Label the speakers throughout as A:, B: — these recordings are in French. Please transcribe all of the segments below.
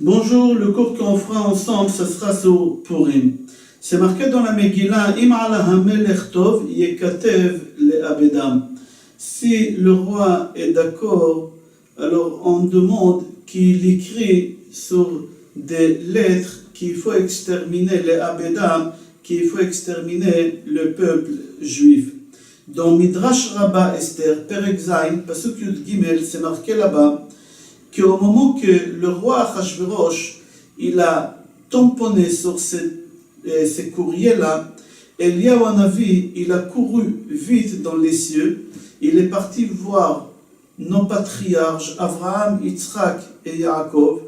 A: Bonjour, le cours qu'on fera ensemble, ce sera sur Purim. C'est marqué dans la Megillah, Im ala hamelech tov yekatev le'abedam. Si le roi est d'accord, alors on demande qu'il écrit sur des lettres qu'il faut exterminer les abedam, qu'il faut exterminer le peuple juif. Dans Midrash Rabbah Esther, Perek Zayin, Pasuk Yud Gimel, c'est marqué là-bas qu'au moment que le roi Achashverosh il a tamponné sur ces courriers-là, Eliyahu Hanavi, il a couru vite dans les cieux, il est parti voir nos patriarches, Abraham, Yitzhak et Yaakov,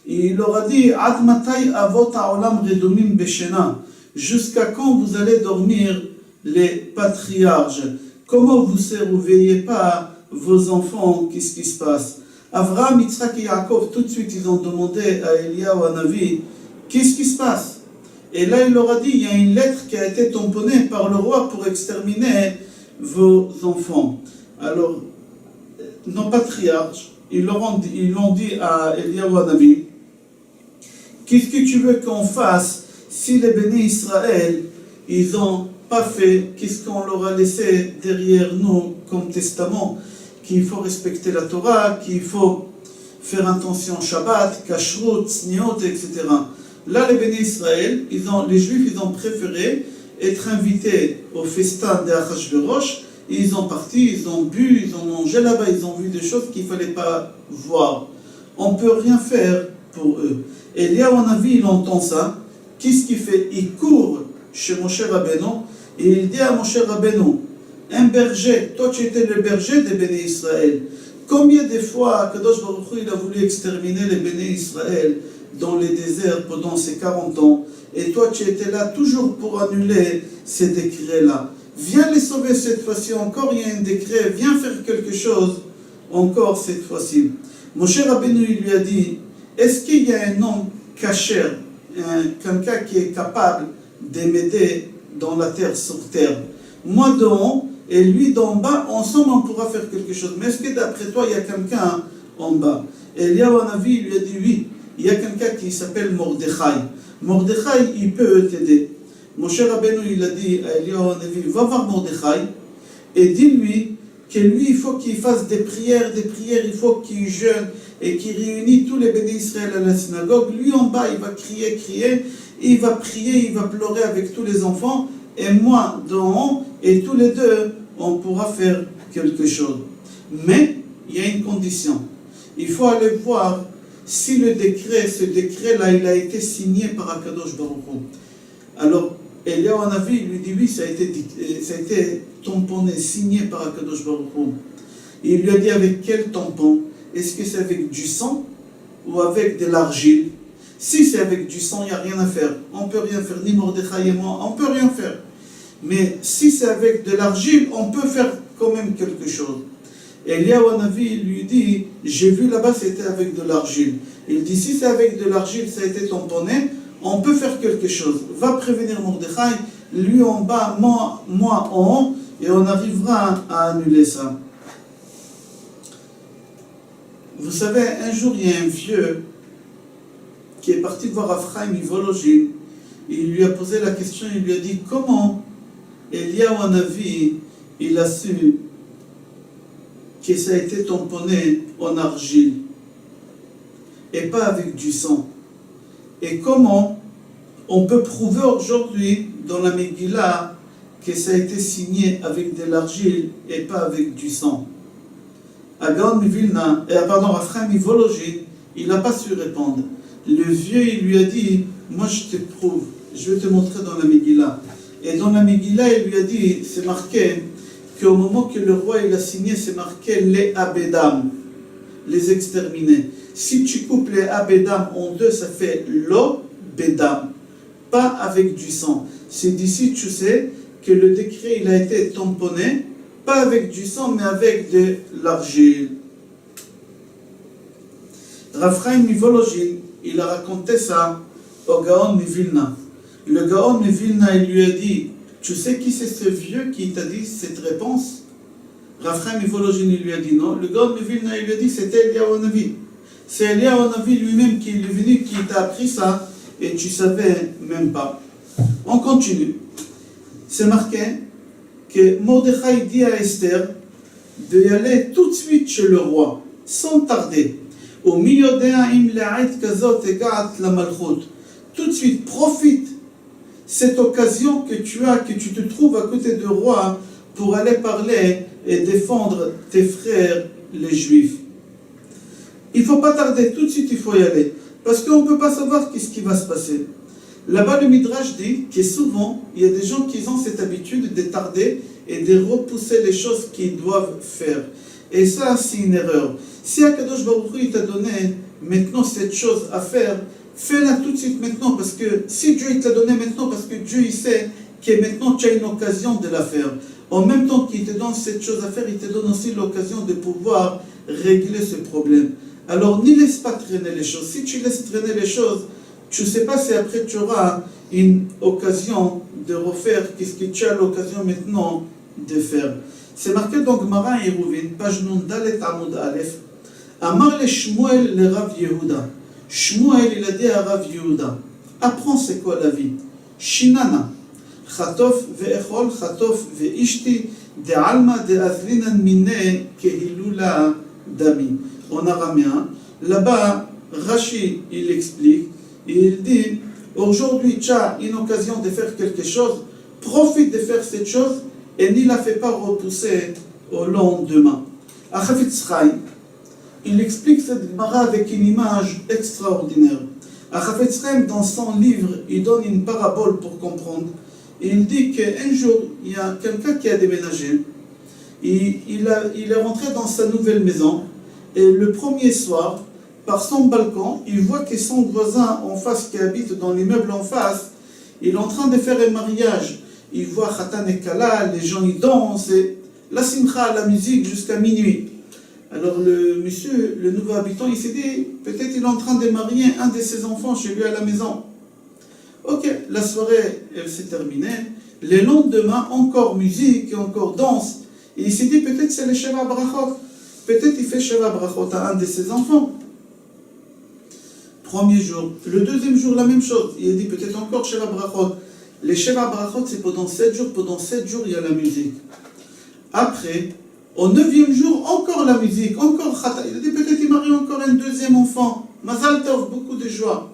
A: et il leur a dit, Ad matai avot ha'olam redumim beshena, jusqu'à quand vous allez dormir les patriarches? Comment vous ne réveillez pas vos enfants? Qu'est-ce qui se passe? Abraham, Yitzhak et Yaakov, tout de suite, ils ont demandé à Eliyahu Hanavi, qu'est-ce qui se passe? Et là, il leur a dit, il y a une lettre qui a été tamponnée par le roi pour exterminer vos enfants. Alors, nos patriarches, ils l'ont dit à Eliyahu Hanavi, qu'est-ce que tu veux qu'on fasse si les bénis Israël, ils n'ont pas fait, qu'est-ce qu'on leur a laissé derrière nous comme testament? Qu'il faut respecter la Torah, qu'il faut faire attention Shabbat, Kashrut, Tzniot, etc. Là, les bénis Israël, les Juifs, ils ont préféré être invités au festin d'Achashverosh. Ils ont parti, ils ont bu, ils ont mangé là-bas, ils ont vu des choses qu'il ne fallait pas voir. On ne peut rien faire pour eux. Et Eliyahu Hanavi, il entend ça. Qu'est-ce qu'il fait? Il court chez Moshe Rabbeinu et il dit à Moshe Rabbeinu, un berger, toi tu étais le berger des bénis Israël. Combien de fois Kadosh Baruch Hu, il a voulu exterminer les bénis Israël dans les déserts pendant ces 40 ans, et toi tu étais là toujours pour annuler ces décrets-là. Viens les sauver cette fois-ci, encore il y a un décret, viens faire quelque chose encore cette fois-ci. Moshe Rabbeinu, il lui a dit, est-ce qu'il y a un homme caché, quelqu'un qui est capable de m'aider dans la terre, sur terre? Moi d'en haut et lui d'en bas, ensemble on pourra faire quelque chose. Mais est-ce que d'après toi, il y a quelqu'un en bas? Et Eliyahu Hanavi lui a dit oui, il y a quelqu'un qui s'appelle Mordechai. Mordechai, il peut t'aider. Moshe Rabbeinu, il a dit à Eliyahu Hanavi, va voir Mordechai et dis-lui que lui, il faut qu'il fasse des prières, il faut qu'il jeûne et qu'il réunisse tous les bénis Israël à la synagogue. Lui en bas, il va crier, il va prier, il va pleurer avec tous les enfants, et moi d'en haut, et tous les deux, on pourra faire quelque chose. Mais il y a une condition. Il faut aller voir si ce décret-là, il a été signé par Akadosh Baruch Hu. Alors, Eliyahu Hanavi lui dit oui, ça a été tamponné, signé par Akadosh Baruch Hu. Et il lui a dit avec quel tampon? Est-ce que c'est avec du sang ou avec de l'argile? Si c'est avec du sang, il n'y a rien à faire. On ne peut rien faire, ni Mordechai et moi, on ne peut rien faire. Mais si c'est avec de l'argile, on peut faire quand même quelque chose. Et Eliyahu Hanavi lui dit, j'ai vu là-bas, c'était avec de l'argile. Il dit, si c'est avec de l'argile, ça a été tamponné, on peut faire quelque chose. Va prévenir Mordechai, lui en bas, moi en haut, et on arrivera à annuler ça. Vous savez, un jour, il y a un vieux qui est parti voir Ephraim Ivologine. Il lui a posé la question, il lui a dit, comment Eliyahu Hanavi, il a su que ça a été tamponné en argile et pas avec du sang? Et comment on peut prouver aujourd'hui dans la Megillah que ça a été signé avec de l'argile et pas avec du sang? Ephraim Ivologine, il n'a pas su répondre. Le vieux, il lui a dit, moi je te prouve, je vais te montrer dans la Megillah. Et dans la Megillah, il lui a dit, c'est marqué qu'au moment que le roi il a signé, c'est marqué les abedam, les exterminés. Si tu coupes les abedam en deux, ça fait lo bedam, pas avec du sang. C'est d'ici, tu sais, que le décret il a été tamponné, pas avec du sang, mais avec de l'argile. Rav Chaim Mivologine, il a raconté ça au Gaon de Vilna. Le Gaon de Vilna, il lui a dit, tu sais qui c'est ce vieux qui t'a dit cette réponse? Rav Chaim Mivologine, il lui a dit non. Le Gaon de Vilna, il lui a dit, c'était Eliyahu Hanavi. C'est Eliyahu Hanavi lui-même qui est venu, qui t'a appris ça, et tu savais même pas. On continue. C'est marqué que Mordechai dit à Esther d'y aller tout de suite chez le roi, sans tarder. Tout de suite, profite cette occasion que tu as, que tu te trouves à côté du roi pour aller parler et défendre tes frères les juifs. Il ne faut pas tarder, tout de suite il faut y aller, parce qu'on ne peut pas savoir qu'est-ce qui va se passer. Là-bas, le Midrash dit que souvent, il y a des gens qui ont cette habitude de tarder et de repousser les choses qu'ils doivent faire. Et ça, c'est une erreur. Si Akadosh Baruch Hu t'a donné maintenant cette chose à faire, fais-la tout de suite maintenant, parce que si Dieu t'a donné maintenant, parce que Dieu il sait que maintenant tu as une occasion de la faire. En même temps qu'il te donne cette chose à faire, il te donne aussi l'occasion de pouvoir régler ce problème. Alors, ne laisse pas traîner les choses. Si tu laisses traîner les choses, tu ne sais pas si après tu auras une occasion de refaire ce que tu as l'occasion maintenant de faire. C'est marqué dans Gemara et Eruvin, page Nundalet Amud Aleph. Amar le Shmuel le Rav Yehuda. Shmuel il a dit à Rav Yehuda, apprends c'est quoi la vie. Shinana. Chatof ve'echol, chatof ve'ishti, de alma de azlinan mine kehilula dami. En araméen, là-bas, Rashi il explique. Il dit, aujourd'hui tu as une occasion de faire quelque chose, profite de faire cette chose et n'y la fais pas repousser au lendemain. À Chafetz Chaim, il explique cette Gemara avec une image extraordinaire. À Chafetz Chaim, dans son livre, il donne une parabole pour comprendre. Il dit qu'un jour, il y a quelqu'un qui a déménagé. Il est rentré dans sa nouvelle maison et le premier soir, par son balcon, il voit que son voisin en face qui habite dans l'immeuble en face, il est en train de faire un mariage. Il voit Khatan et Kala, les gens y dansent, et la simcha, la musique jusqu'à minuit. Alors le monsieur, le nouveau habitant, il s'est dit, peut-être il est en train de marier un de ses enfants chez lui à la maison. Ok, la soirée, elle s'est terminée. Le lendemain, encore musique et encore danse. Et il s'est dit, peut-être c'est le Sheva Brachot. Peut-être il fait Sheva Brachot à un de ses enfants. Premier jour. Le deuxième jour, la même chose. Il a dit peut-être encore Sheva Brachot. Les Sheva Brachot, c'est pendant 7 jours. Pendant 7 jours, il y a la musique. Après, au 9e jour, encore la musique, encore Khata. Il a dit peut-être il marie encore un deuxième enfant. Mazal Tov, beaucoup de joie.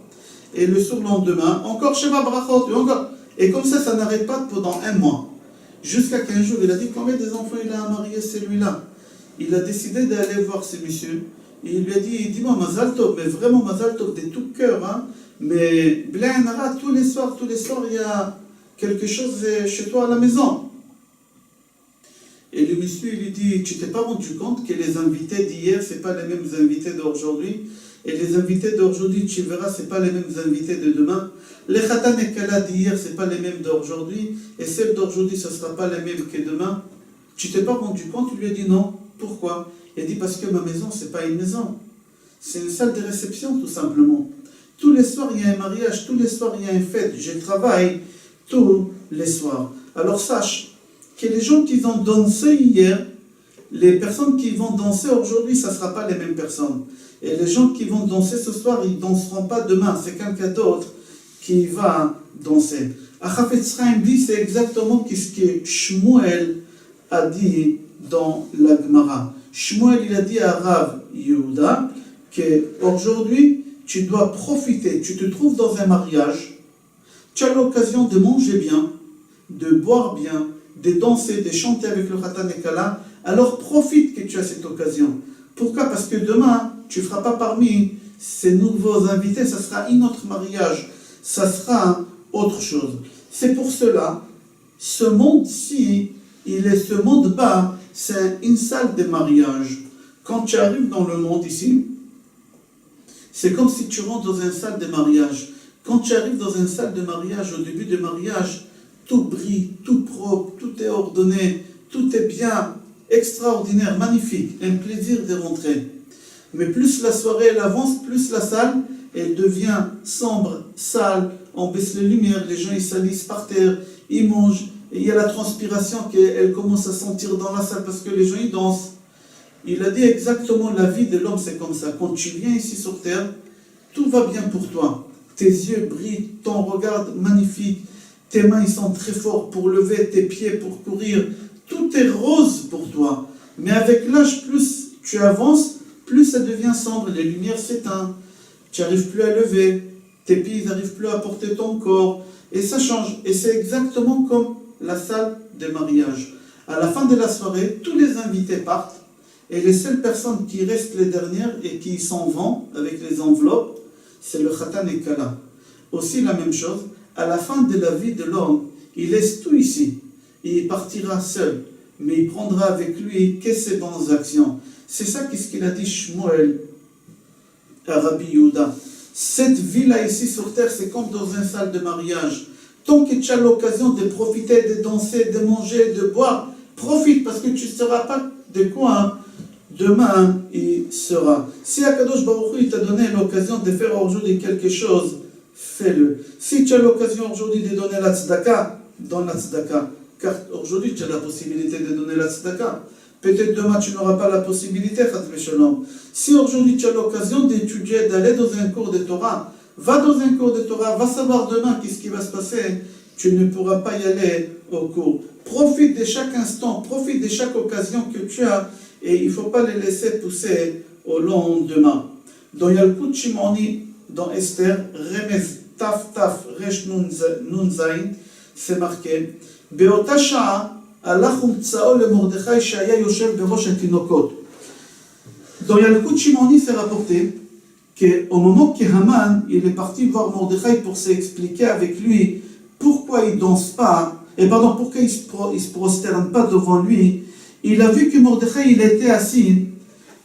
A: Et le surlendemain, encore Sheva Brachot. Encore. Et comme ça n'arrête pas pendant un mois. Jusqu'à qu'un jour, il a dit combien des enfants il a à marier celui-là. Il a décidé d'aller voir ce monsieur. Et il lui a dit, dis-moi Mazal Tov, mais vraiment Mazal Tov de tout cœur, hein. Mais Blainara, tous les soirs, il y a quelque chose chez toi à la maison. Et le monsieur, il lui dit, tu t'es pas rendu compte que les invités d'hier, c'est pas les mêmes invités d'aujourd'hui, et les invités d'aujourd'hui, tu verras, c'est pas les mêmes invités de demain. Les Khatan et Kala d'hier, c'est pas les mêmes d'aujourd'hui, et celles d'aujourd'hui, ce sera pas les mêmes que demain. Tu t'es pas rendu compte? Il lui a dit non. Pourquoi? Il a dit parce que ma maison, c'est pas une maison. C'est une salle de réception, tout simplement. Tous les soirs, il y a un mariage, tous les soirs, il y a une fête. Je travaille tous les soirs. Alors sache que les gens qui ont dansé hier, les personnes qui vont danser aujourd'hui, ça ne sera pas les mêmes personnes. Et les gens qui vont danser ce soir, ils ne danseront pas demain. C'est quelqu'un d'autre qui va danser. À Chafetz Chaim dit, c'est exactement ce que Shmuel a dit dans la Gemara. Shmuel, il a dit à Rav Yehuda qu'aujourd'hui, tu dois profiter. Tu te trouves dans un mariage, tu as l'occasion de manger bien, de boire bien, de danser, de chanter avec le Khatan et Kala. Alors profite que tu as cette occasion. Pourquoi? Parce que demain, tu ne feras pas parmi ces nouveaux invités, ça sera un autre mariage, ça sera autre chose. C'est pour cela, ce monde-ci, ce monde bas, c'est une salle de mariage. Quand tu arrives dans le monde ici, c'est comme si tu rentres dans une salle de mariage. Quand tu arrives dans une salle de mariage, au début du mariage, tout brille, tout propre, tout est ordonné, tout est bien, extraordinaire, magnifique, un plaisir de rentrer. Mais plus la soirée elle avance, plus la salle, elle devient sombre, sale, on baisse les lumières, les gens ils salissent par terre, ils mangent, et il y a la transpiration qu'elle commence à sentir dans la salle parce que les gens ils dansent. Il a dit exactement la vie de l'homme, c'est comme ça. Quand tu viens ici sur terre, tout va bien pour toi. Tes yeux brillent, ton regard magnifique, tes mains ils sont très forts pour lever, tes pieds pour courir. Tout est rose pour toi. Mais avec l'âge, plus tu avances, plus ça devient sombre. Les lumières s'éteignent. Tu n'arrives plus à lever. Tes pieds n'arrivent plus à porter ton corps. Et ça change. Et c'est exactement comme la salle de mariage. À la fin de la soirée, tous les invités partent. Et les seules personnes qui restent les dernières et qui s'en vont avec les enveloppes, c'est le Khatan et Kala. Aussi la même chose, à la fin de la vie de l'homme, il laisse tout ici. Et il partira seul. Mais il prendra avec lui que ses bonnes actions. C'est ça qu'est-ce qu'il a dit Shmuel à Rabbi Yehuda. Cette vie-là ici sur terre, c'est comme dans une salle de mariage. Tant que tu as l'occasion de profiter, de danser, de manger, de boire, profite parce que tu ne seras pas de quoi demain il sera. Si Akadosh Baruch Hu t'a donné l'occasion de faire aujourd'hui quelque chose, fais-le. Si tu as l'occasion aujourd'hui de donner la tzedaka, donne la tzedaka. Car aujourd'hui tu as la possibilité de donner la tzedaka. Peut-être demain tu n'auras pas la possibilité, si aujourd'hui tu as l'occasion d'étudier, d'aller dans un cours de Torah, va dans un cours de Torah, va savoir demain qu'est-ce qui va se passer. Tu ne pourras pas y aller au cours. Profite de chaque instant, profite de chaque occasion que tu as. Et il ne faut pas les laisser pousser au lendemain. Dans Yalkut Shimoni, dans Esther, Remez Taf Taf Resh Nun Zain, c'est marqué Beota Sha'a Alach Umtsao le Mordechai Shaya Yoshev Berosh Etinokot. Dans Yalkut Shimoni, c'est rapporté qu'au moment que Haman il est parti voir Mordechai pour s'expliquer avec lui pourquoi il ne danse pas, pourquoi il ne se prosterne pas devant lui. Il a vu que Mordechai il était assis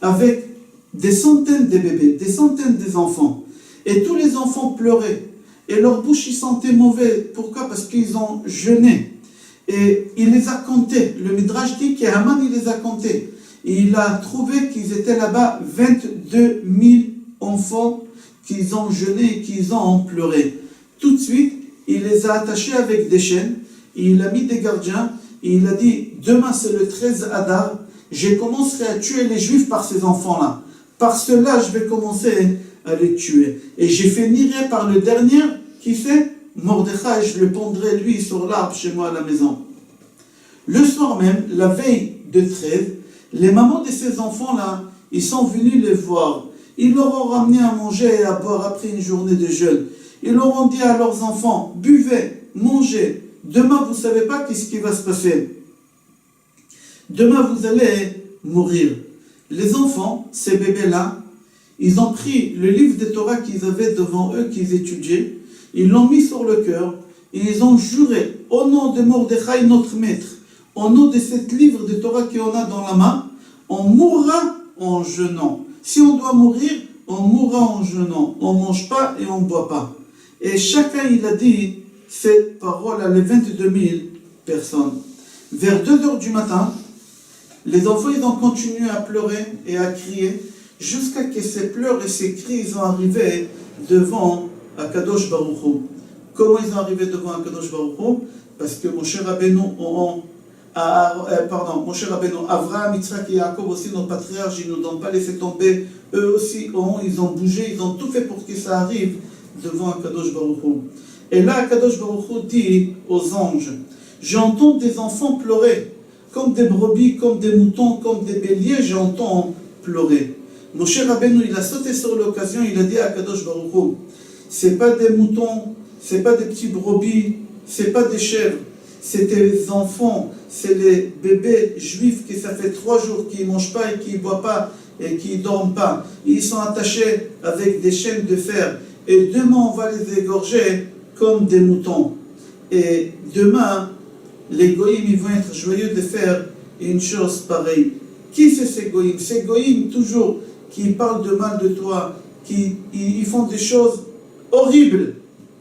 A: avec des centaines de bébés, des centaines d'enfants. Et tous les enfants pleuraient. Et leur bouche, ils sentaient mauvais. Pourquoi? Parce qu'ils ont jeûné. Et il les a comptés. Le Midrash dit qu'Haman, il les a comptés. Et il a trouvé qu'ils étaient là-bas 22 000 enfants qu'ils ont jeûné et qu'ils ont pleuré. Tout de suite, il les a attachés avec des chaînes. Et il a mis des gardiens. Et il a dit, demain c'est le 13 Adar, je commencerai à tuer les Juifs par ces enfants-là. Par cela, je vais commencer à les tuer. Et je finirai par le dernier, qui fait Mordechai, je le pondrai lui sur l'arbre chez moi à la maison. Le soir même, la veille de 13, les mamans de ces enfants-là, ils sont venus les voir. Ils leur ont ramené à manger et à boire après une journée de jeûne. Ils leur ont dit à leurs enfants, buvez, mangez. Demain, vous ne savez pas qu'est-ce qui va se passer. Demain, vous allez mourir. Les enfants, ces bébés-là, ils ont pris le livre de Torah qu'ils avaient devant eux, qu'ils étudiaient, ils l'ont mis sur le cœur, et ils ont juré, au nom de Mordechai, notre maître, au nom de ce livre de Torah qu'on a dans la main, on mourra en jeûnant. Si on doit mourir, on mourra en jeûnant. On ne mange pas et on ne boit pas. Et chacun, il a dit ces paroles à les 22 000 personnes. Vers 2 heures du matin, les enfants ils ont continué à pleurer et à crier jusqu'à ce que ces pleurs et ces cris ils ont arrivé devant Akadosh Baruch Hu. Comment ils ont arrivé devant Akadosh Baruch Hu? Parce que Moshe Rabbeinu, Avraham, Yitzhak et Jacob aussi, nos patriarches, ils ne nous ont pas laissé tomber. Eux aussi, ils ont bougé, ils ont tout fait pour que ça arrive devant Akadosh Baruch Hu. Et là, Akadosh Baruch Hu dit aux anges, j'entends des enfants pleurer, comme des brebis, comme des moutons, comme des béliers, j'entends pleurer. Moshe Rabbeinu, il a sauté sur l'occasion, il a dit à Akadosh Baruch Hu, c'est pas des moutons, c'est pas des petits brebis, c'est pas des chèvres, c'est des enfants, c'est les bébés juifs qui ça fait 3 jours qu'ils ne mangent pas et qui ne boivent pas et qui ne dorment pas. Ils sont attachés avec des chaînes de fer. Et demain, on va les égorger comme des moutons. Et demain, les goïms, ils vont être joyeux de faire une chose pareille. Qui c'est ces goïms? Ces goïms, toujours, qui parlent de mal de toi, qui ils font des choses horribles.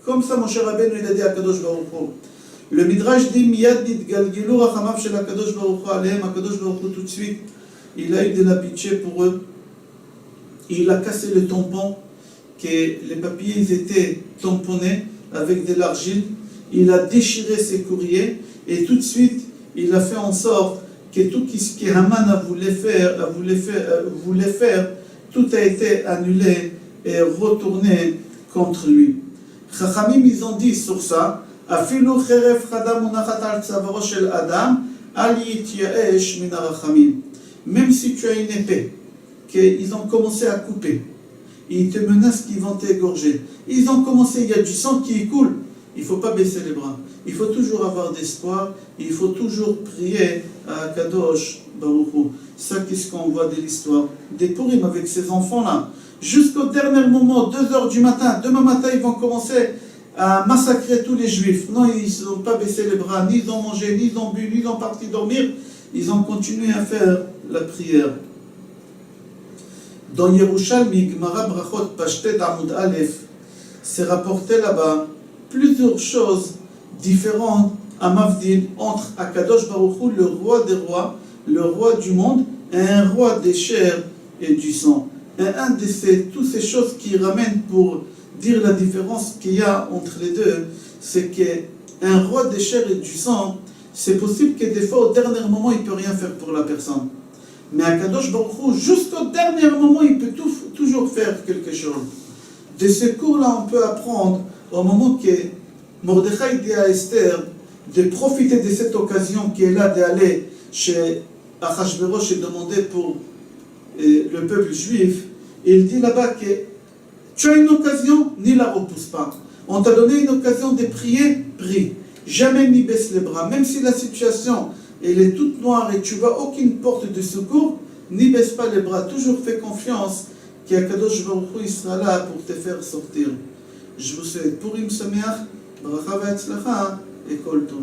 A: Comme ça, mon cher Rabbeinu, il a dit à Kadosh Baruch Hu. Le Midrash dit, Miyad nitgalgilu rachamav shel Kadosh Baruch Hu alehem, Kadosh Baruch Hu tout de suite, il a eu de la pitié pour eux. Il a cassé le tampon, que les papiers ils étaient tamponnés avec de l'argile. Il a déchiré ses courriers et tout de suite, il a fait en sorte que tout ce que Haman voulait faire, tout a été annulé et retourné contre lui. Chachamim, ils ont dit sur ça, Afilu cheref chada munachat al tzavaro shel adam, al yityaesh min harachamim. Même si tu as une épée, qu'ils ont commencé à couper, ils te menacent qu'ils vont t'égorger. Ils ont commencé, il y a du sang qui coule. Il ne faut pas baisser les bras. Il faut toujours avoir d'espoir. Il faut toujours prier à Kadosh Baruch Hu. Ça, qu'est-ce qu'on voit de l'histoire des Purim avec ces enfants-là. Jusqu'au dernier moment, 2h du matin, demain matin, ils vont commencer à massacrer tous les Juifs. Non, ils n'ont pas baissé les bras, ni ils ont mangé, ni ils ont bu, ni ils ont parti dormir. Ils ont continué à faire la prière. Dans Yerushalmi, Gemara Brachot Pashtet Amud Aleph, c'est rapporté là-bas plusieurs choses différentes à Mavdil entre Akadosh Baruch Hu, le roi des rois, le roi du monde, et un roi des chairs et du sang. Et un de toutes ces choses qui ramènent pour dire la différence qu'il y a entre les deux, c'est qu'un roi des chairs et du sang, c'est possible que des fois, au dernier moment, il ne peut rien faire pour la personne. Mais Akadosh Baruch Hu, jusqu'au dernier moment, il peut toujours faire quelque chose. De ce cours-là, on peut apprendre au moment que Mordechai dit à Esther de profiter de cette occasion qui est là d'aller chez Achashverosh et demander pour le peuple juif. Et il dit là-bas que tu as une occasion, n'y la repousse pas. On t'a donné une occasion de prier, prie. Jamais n'y baisse les bras. Même si la situation elle est toute noire et tu vois aucune porte de secours, n'y baisse pas les bras. Toujours fais confiance qu'Akadosh Baruch Hu sera là pour te faire sortir. Je vous souhaite Purim Sameach, Bracha Ve'atzlacha et Kol Tov.